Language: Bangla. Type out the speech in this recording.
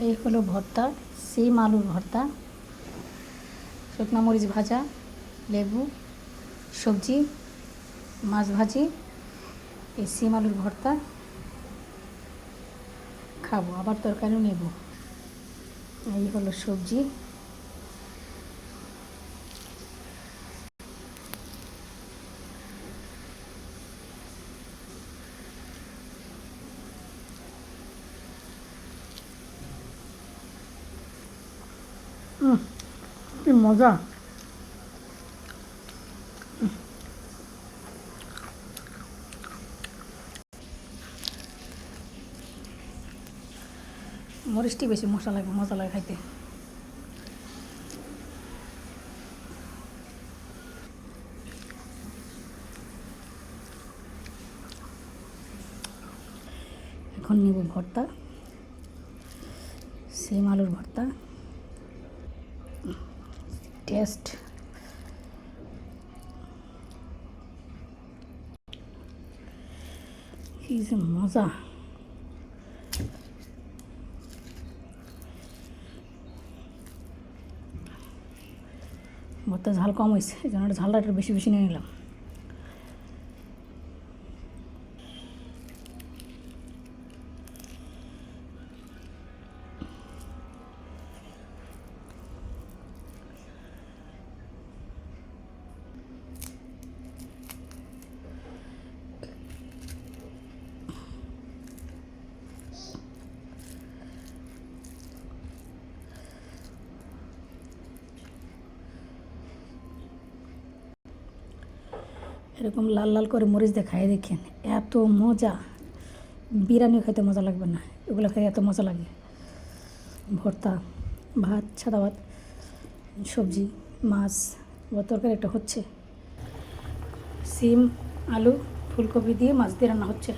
এই হলো ভর্তা, সিম আলুর ভর্তা, শুকনো মরিচ ভাজা, লেবু, সবজি, মাছ ভাজি। এই সিম আলুর ভর্তা খাবো, আবার তরকারিও নেব। এই হলো সবজি। কি মজা! মরিচটি বেশি মজা লাগে খাইতে। এখন নেব ভর্তা, সিম আলুর ভর্তা। টেস্ট কি যে মজা! ভর্তা ঝাল কম হয়েছে, এই জন্য ঝালটা একটু বেশি বেশি নিয়ে নিলাম। এরকম লাল লাল করে মরিচ দিয়ে খাই দেখেন, এত মজা! বিরিয়ানিও খেতে মজা লাগবে না, এগুলো খেতে এত মজা লাগে। ভর্তা, ভাত, সাদা ভাত, সবজি, মাছ বা তরকারি একটা হচ্ছে। সিম, আলু, ফুলকপি দিয়ে মাছ দিয়ে রান্না হচ্ছে।